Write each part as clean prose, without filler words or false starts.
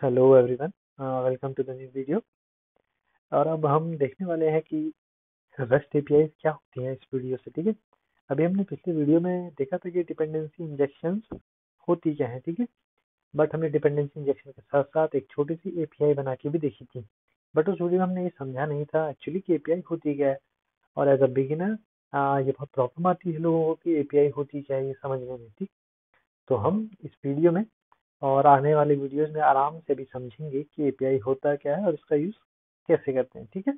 Hello everyone, welcome to the new video. और अब हम देखने वाले हैं कि REST एपीआई क्या होती हैं इस वीडियो से। ठीक है, अभी हमने पिछले वीडियो में देखा था कि डिपेंडेंसी इंजेक्शंस होती क्या है। ठीक है, बट हमने डिपेंडेंसी इंजेक्शन के साथ साथ एक छोटी सी एपीआई बना के भी देखी थी। बट उस वीडियो में हमने ये समझा नहीं था एक्चुअली कि एपीआई होती क्या है। और एज अ बिगिनर ये बहुत प्रॉब्लम आती है लोगों को कि एपीआई होती क्या है ये समझने में। ठीक, तो हम इस वीडियो में और आने वाले वीडियोस में आराम से भी समझेंगे कि एपीआई होता क्या है और इसका यूज कैसे करते हैं। ठीक है,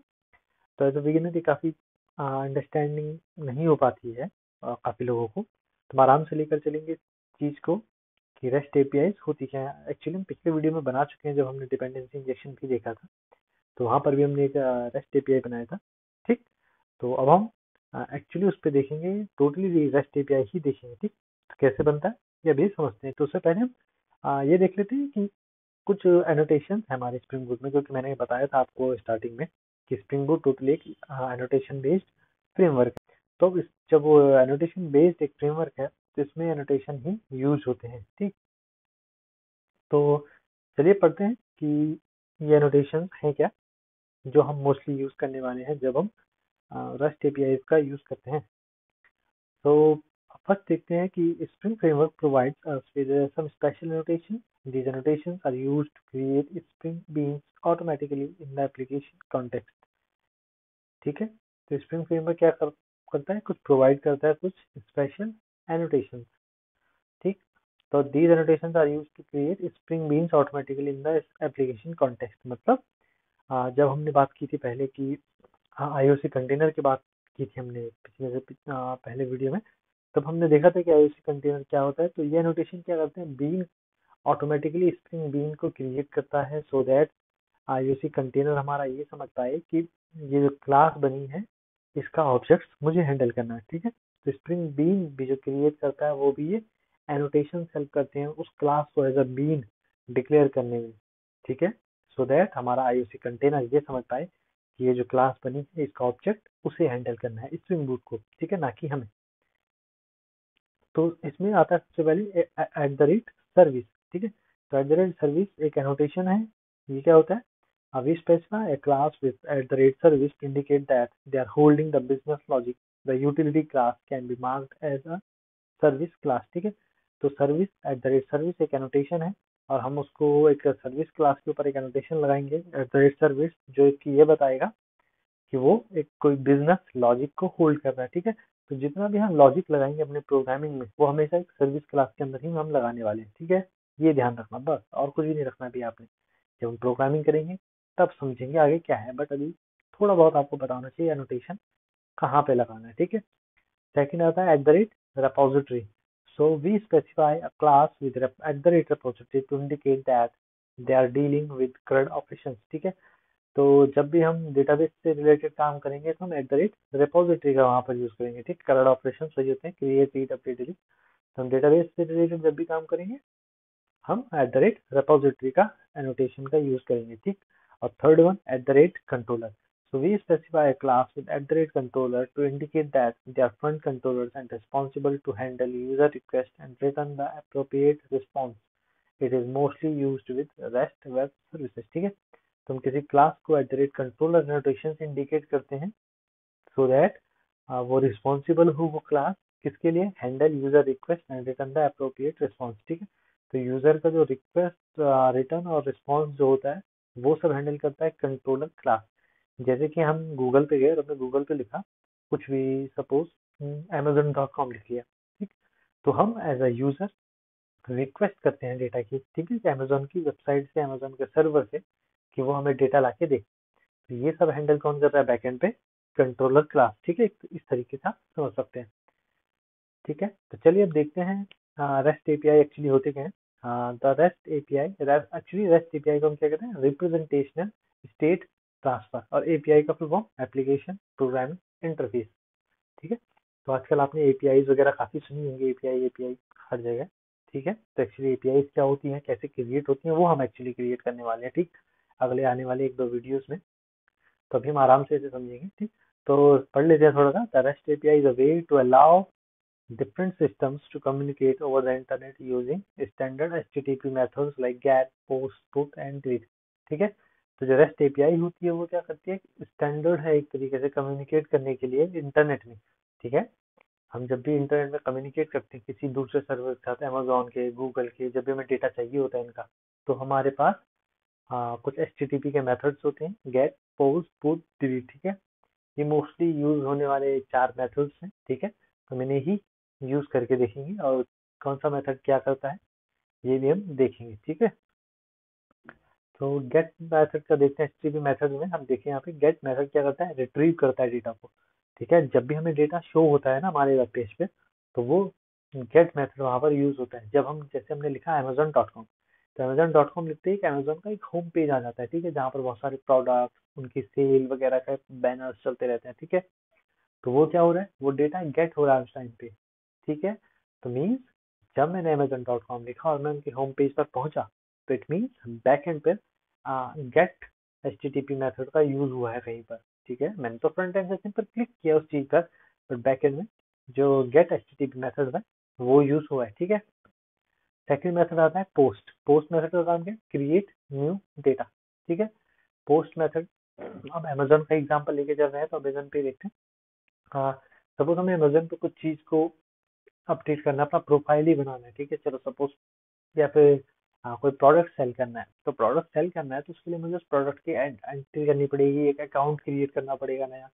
तो एज अ बिगिनर ये काफ़ी अंडरस्टैंडिंग नहीं हो पाती है काफ़ी लोगों को, तो हम आराम से लेकर चलेंगे चीज़ को कि रेस्ट एपीआई होती क्या है। एक्चुअली हम पिछले वीडियो में बना चुके हैं जब हमने डिपेंडेंसी इंजेक्शन भी देखा था, तो वहाँ पर भी हमने एक रेस्ट एपीआई बनाया था। ठीक, तो अब हम एक्चुअली उस पर देखेंगे, टोटली रेस्ट एपीआई ही देखेंगे। ठीक, तो कैसे बनता है ये अभी समझते हैं। तो उससे पहले हम ये देख लेते हैं कि कुछ एनोटेशन है हमारे स्प्रिंग बूट में, क्योंकि मैंने बताया था आपको स्टार्टिंग में कि स्प्रिंग बूट टोटली एक एनोटेशन बेस्ड फ्रेमवर्क है। तो अब जब वो एनोटेशन बेस्ड एक फ्रेमवर्क है तो इसमें एनोटेशन ही यूज होते हैं। ठीक, तो चलिए पढ़ते हैं कि ये एनोटेशन है क्या जो हम मोस्टली यूज करने वाले हैं जब हम रस्ट एपीआई का यूज करते हैं। तो फर्स्ट देखते हैं कि Spring Framework provides us with some special annotation. These annotations are used to create Spring Beans automatically in the application context. ठीक है, तो Spring Framework क्या करता है, कुछ प्रोवाइड करता है कुछ स्पेशल एनोटेशन। ठीक, तो these annotations are used to create Spring Beans automatically in the application context। मतलब जब हमने बात की थी पहले कि आईओसी कंटेनर की बात की थी हमने पिछले से पहले वीडियो में, तब हमने देखा था कि आईओसी कंटेनर क्या होता है। तो ये नोटेशन क्या करते हैं, बीन ऑटोमेटिकली स्प्रिंग बीन को क्रिएट करता है सो दैट आईओसी कंटेनर हमारा ये समझ पाए कि ये जो क्लास बनी है इसका ऑब्जेक्ट्स मुझे हैंडल करना है। ठीक है, तो स्प्रिंग बीन भी जो क्रिएट करता है वो भी ये एनोटेशन हेल्प करते हैं उस क्लास को एज अ बीन डिक्लेयर करने में। ठीक है, सो दैट हमारा आईओसी कंटेनर ये समझ पाए कि ये जो क्लास बनी है इसका ऑब्जेक्ट उसे हैंडल करना है, स्प्रिंग बूट को। ठीक है, ना कि हमें। तो इसमें आता है सबसे पहले @सर्विस। ठीक है, तो @सर्विस एक एनोटेशन है। ये क्या होता है, we specify a class with @service to indicate that they are holding the business logic. The utility class can be marked as a service class. ठीक है, तो सर्विस @सर्विस एक एनोटेशन है और हम उसको एक सर्विस क्लास के ऊपर एक एनोटेशन लगाएंगे @सर्विस, जो कि ये बताएगा कि वो एक कोई बिजनेस लॉजिक को होल्ड कर रहा है। ठीक है, तो जितना भी हम लॉजिक लगाएंगे अपने प्रोग्रामिंग में वो हमेशा एक सर्विस क्लास के अंदर ही हम लगाने वाले हैं। ठीक है, ये ध्यान रखना, बस और कुछ भी नहीं रखना भी आपने। जब हम प्रोग्रामिंग करेंगे तब समझेंगे आगे क्या है, बट अभी थोड़ा बहुत आपको बताना चाहिए एनोटेशन कहाँ पे लगाना है। ठीक है, सेकंड आता है @repository। So we specify a class with @repository to indicate that they are dealing with CRUD operations। ठीक है, तो जब भी हम डेटाबेस से रिलेटेड काम करेंगे तो हम @repository का वहाँ पर यूज करेंगे। ठीक, CRUD ऑपरेशन वही होते हैं, क्रिएट रीड अपडेट डिलीट। तो हम डेटाबेस से रिलेटेड जब भी काम करेंगे हम @repository का एनोटेशन का यूज करेंगे। ठीक, और third one @controller। So we specify a class with @controller to indicate that they are front controllers and responsible to handle user requests and return the appropriate response. It is mostly used with REST web services। ठीक है, तो हम किसी class को @controller notation से indicate करते हैं so that वो रिस्पॉन्सिबल हो वो क्लास किसके लिए, handle user request and return the appropriate response. ठीक है, तो यूजर का जो रिक्वेस्ट रिटर्न और रिस्पॉन्स जो होता है वो सब हैंडल करता है कंट्रोलर क्लास। जैसे कि हम गूगल पे गए और हमने गूगल पे लिखा कुछ भी, सपोज amazon.com लिख लिया। ठीक, तो हम एज अ यूजर रिक्वेस्ट करते हैं डेटा की। ठीक है, अमेजोन की वेबसाइट से, अमेजोन के सर्वर से, कि वो हमें डेटा ला के दे। तो ये सब हैंडल कौन कर रहा है, बैकएंड पे कंट्रोलर क्लास। ठीक है, तो इस तरीके से आप समझ सकते हैं। ठीक है, तो चलिए अब देखते हैं रेस्ट एपीआई एक्चुअली होते क्या है। The rest API, actually rest API को हम क्या कहते हैं, रिप्रेजेंटेशनल स्टेट ट्रांसफर, और एपीआई का full form application programming interface. ठीक है, तो आजकल आपने एपीआई वगैरह काफी सुनी होंगी, एपीआई एपीआई हर जगह। ठीक है, तो एक्चुअली एपीआई क्या होती हैं, कैसे क्रिएट होती हैं, वो हम एक्चुअली क्रिएट करने वाले हैं। ठीक, अगले आने वाले एक दो वीडियोस में, तो अभी हम आराम से इसे समझेंगे। ठीक, तो पढ़ लेते हैं थोड़ा सा। The rest API is a way to allow different systems to communicate over the internet using standard HTTP methods like GET, POST, PUT and DELETE। ठीक है, तो जो REST API होती है वो क्या करती है, स्टैंडर्ड है एक तरीके से कम्युनिकेट करने के लिए इंटरनेट में। ठीक है, हम जब भी इंटरनेट में कम्युनिकेट करते हैं किसी दूसरे सर्वर के साथ, अमेजोन के, गूगल के, जब भी हमें डेटा चाहिए होता है इनका, तो हमारे पास कुछ HTTP के मेथड्स होते हैं, गेट, पोस्ट, पुट, डिलीट। ठीक है, ये मोस्टली यूज होने वाले 4 मेथड्स हैं। ठीक है, तो मैंने ही यूज करके देखेंगे और कौन सा मेथड क्या करता है ये भी हम देखेंगे। ठीक है, तो गेट मेथड का देखते हैं। एचटीटीपी मेथड में हम देखें, यहाँ पे गेट मेथड क्या करता है, रिट्रीव करता है डेटा को। ठीक है, जब भी हमें डेटा शो होता है ना हमारे वेब पेज पे, तो वो गेट मेथड वहाँ पर यूज होता है। जब हम, जैसे हमने लिखा amazon.com, तो amazon.com लिखते ही अमेजोन का एक होम पेज आ जाता है। ठीक है, जहाँ पर बहुत सारे प्रोडक्ट, उनकी सेल वगैरह का बैनर्स चलते रहते हैं। ठीक है, तो वो क्या हो रहा है, वो डेटा गेट हो रहा है उस टाइम पे। ठीक है, तो मीन्स जब मैंने amazon.com लिखा और मैं उनके होम पेज पर पहुंचा, तो इट मीन्स बैक एंड पे गेट HTTP मेथड का यूज हुआ है कहीं पर। ठीक है, मैंने तो फ्रंट एंड सेक्शन पर क्लिक किया उस चीज पर, बट बैक एंड में जो गेट HTTP मेथड है वो यूज हुआ है। ठीक है, सेकंड मेथड आता है पोस्ट। पोस्ट मेथड का काम क्या है, क्रिएट न्यू डेटा। ठीक है, पोस्ट मेथड, अब अमेजोन का एग्जांपल लेके चल रहे हैं तो अमेजोन पे देखते हैं। हाँ, सपोज हमें अमेजोन पे कुछ चीज को अपडेट करना है, अपना प्रोफाइल ही बनाना है। ठीक है, चलो सपोज, या फिर कोई प्रोडक्ट सेल करना है, तो प्रोडक्ट सेल करना है तो उसके लिए मुझे उस प्रोडक्ट की एंट्री करनी पड़ेगी, एक अकाउंट क्रिएट करना पड़ेगा नया।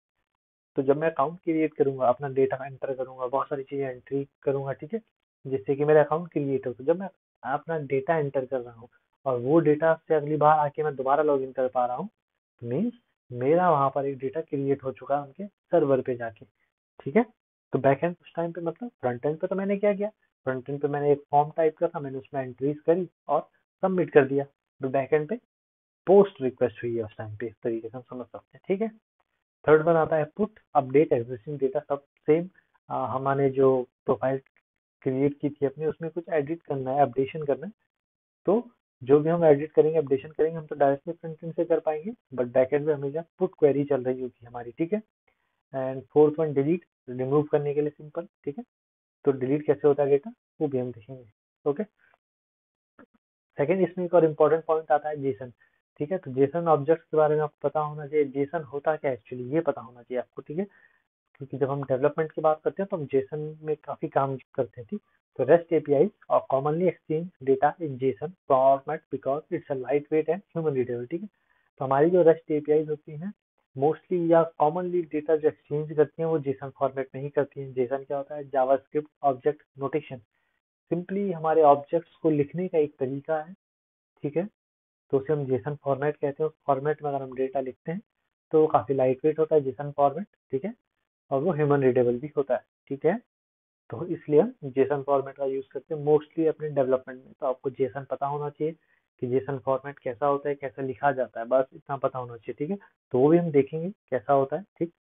तो जब मैं अकाउंट क्रिएट करूंगा, अपना डेटा एंटर करूंगा, बहुत सारी चीजें एंट्री करूंगा। ठीक है, जिससे कि मेरा अकाउंट क्रिएट हो, तो जब मैं अपना डेटा एंटर कर रहा हूँ और वो डेटा से अगली बार आके मैं दोबारा लॉग इन कर पा रहा हूँ, तो मीन्स मेरा वहां पर एक डेटा क्रिएट हो चुका है उनके सर्वर पे जाके। ठीक है, तो बैक एंड उस टाइम पे, मतलब फ्रंट एंड पे तो मैंने क्या किया, फ्रंट एंड पे मैंने एक फॉर्म टाइप करा, मैंने उसमें एंट्रीज करी और सबमिट कर दिया। तो बैक एंड पे पोस्ट रिक्वेस्ट हुई है उस टाइम पे, इस तरीके से हम समझ सकते हैं। ठीक है, थर्ड वन आता है पुट, अपडेट एग्जिस्टिंग डेटा, सब सेम। हमने जो प्रोफाइल क्रिएट की थी अपनी, उसमें कुछ एडिट करना है, अपडेशन करना है, तो जो भी हम एडिट करेंगे, अपडेशन करेंगे, हम तो डायरेक्टली फ्रंट एंड से कर पाएंगे, बट बैक एंड में हमेशा पुट क्वेरी चल रही होगी हमारी। ठीक है, and fourth one delete, remove करने के लिए सिंपल। ठीक है, तो डिलीट कैसे होता है डेटा, वो भी हम देखेंगे। ओके, सेकंड इसमें एक और इम्पोर्टेंट पॉइंट आता है जेसन। ठीक है, तो जेसन ऑब्जेक्ट्स के बारे में आपको पता होना चाहिए, जेसन होता क्या है एक्चुअली, ये पता होना चाहिए आपको। ठीक है, क्योंकि जब हम डेवलपमेंट की बात करते हैं तो हम जेसन में काफी काम करते हैं। ठीक, तो रेस्ट एपीआई और commonly exchange data in JSON format because it's a light weight and human readable. ठीक है, तो हमारी जो रेस्ट एपीआई होती हैं मोस्टली या कॉमनली डेटा जो एक्सचेंज करती हैं वो जेसन फॉर्मेट में ही करती हैं। जेसन क्या होता है, जावास्क्रिप्ट ऑब्जेक्ट नोटेशन, सिंपली हमारे ऑब्जेक्ट्स को लिखने का एक तरीका है। ठीक है, तो उसे हम जेसन फॉर्मेट कहते हैं। उस फॉर्मेट में अगर हम डेटा लिखते हैं तो वो काफी लाइट वेट होता है जेसन फॉर्मेट। ठीक है, और वो ह्यूमन रीडेबल भी होता है। ठीक है, तो इसलिए हम जेसन फॉर्मेट का यूज करते हैं मोस्टली अपने डेवलपमेंट में। तो आपको जेसन पता होना चाहिए कि जेसन फॉर्मेट कैसा होता है, कैसे लिखा जाता है, बस इतना पता होना चाहिए। ठीक है, तो वो भी हम देखेंगे कैसा होता है। ठीक,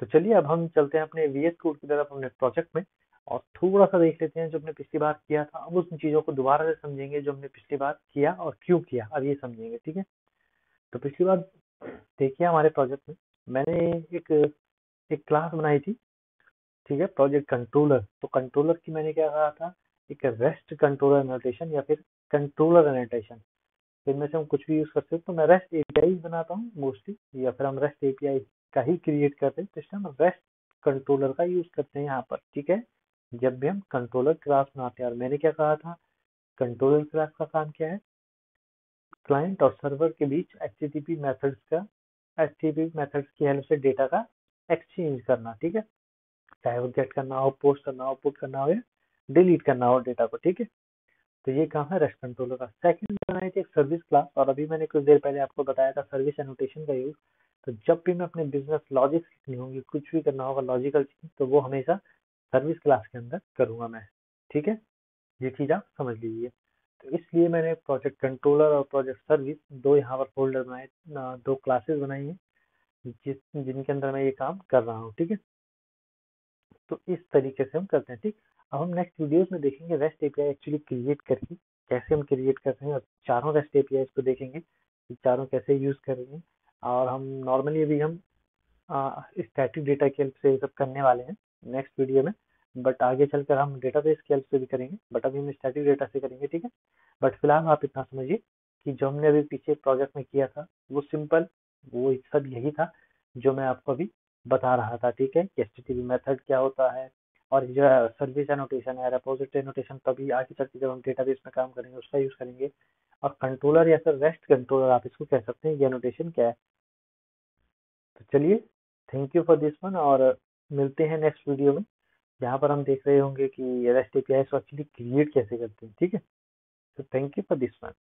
तो चलिए अब हम चलते हैं अपने VS कोड की तरफ, अपने प्रोजेक्ट में, और थोड़ा सा देख लेते हैं जो हमने पिछली बार किया था। अब उन चीजों को दोबारा से समझेंगे जो हमने पिछली बार किया और क्यों किया, अब ये समझेंगे। ठीक है, तो पिछली बार देखिए हमारे प्रोजेक्ट में मैंने एक एक क्लास बनाई थी। ठीक है, प्रोजेक्ट कंट्रोलर। तो कंट्रोलर की मैंने क्या कहा था, एक रेस्ट कंट्रोलर नोटेशन या फिर कंट्रोलर एनोटेशन, तो इनमें से हम कुछ भी यूज कर सकते हैं। तो मैं रेस्ट एपीआई बनाता हूँ मोस्टली, या फिर हम रेस्ट एपीआई का ही क्रिएट करते हैं, तो इसलिए हम रेस्ट कंट्रोलर का यूज करते हैं यहाँ पर। ठीक है, जब भी हम कंट्रोलर क्लास बनाते हैं, और मैंने क्या कहा था, कंट्रोलर क्लास का काम क्या है, क्लाइंट और सर्वर के बीच एचटीटीपी मेथड्स की हेल्प से डेटा का एक्सचेंज करना। ठीक है, चाहे वो गेट करना हो, पोस्ट करना हो, पुट करना हो, या डिलीट करना हो डेटा को। ठीक है, तो ये काम है रेस्ट कंट्रोलर का। सेकंड बनाई थी एक सर्विस क्लास, और अभी मैंने कुछ देर पहले आपको बताया था सर्विस एनोटेशन का यूज। तो जब भी मैं अपने बिजनेस लॉजिक्स लिखनी होंगी, कुछ भी करना होगा लॉजिकल चीज, तो वो हमेशा सर्विस क्लास के अंदर करूंगा मैं। ठीक है, ये चीज आप समझ लीजिए। तो इसलिए मैंने प्रोजेक्ट कंट्रोलर और प्रोजेक्ट सर्विस दो यहाँ पर फोल्डर बनाए, दो क्लासेस बनाई हैं जिनके अंदर मैं ये काम कर रहा हूँ। ठीक है, तो इस तरीके से हम करते हैं। ठीक, अब हम नेक्स्ट वीडियोस में देखेंगे रेस्ट एपीआई एक्चुअली क्रिएट करके कैसे हम क्रिएट करते हैं, और चारों रेस्ट एपीआई को देखेंगे कि चारों कैसे यूज कर रहे हैं। और हम नॉर्मली अभी हम स्टैटिक डेटा के हेल्प से ये सब करने वाले हैं नेक्स्ट वीडियो में। बट आगे चलकर हम डेटाबेस की हेल्प से भी करेंगे, बट अभी हम स्टैटिक डेटा से करेंगे, ठीक है। बट फिलहाल आप इतना समझिए कि जो हमने अभी पीछे प्रोजेक्ट में किया था वो सिंपल, वो सब यही था जो मैं आपको अभी बता रहा था, ठीक है। एचटीटीपी मेथड क्या होता है, और जो सर्विस एनोटेशन है, रेपोजिटरी एनोटेशन, तभी आगे चल के जब हम डेटाबेस में काम करेंगे उसका यूज करेंगे। और कंट्रोलर या फिर रेस्ट कंट्रोलर आप इसको कह सकते हैं, ये एनोटेशन क्या है। तो चलिए, thank you for this one, और मिलते हैं नेक्स्ट वीडियो में, जहाँ पर हम देख रहे होंगे कि रेस्ट एपीआई को एक्चुअली क्रिएट कैसे करते हैं, ठीक है। तो thank you for this one.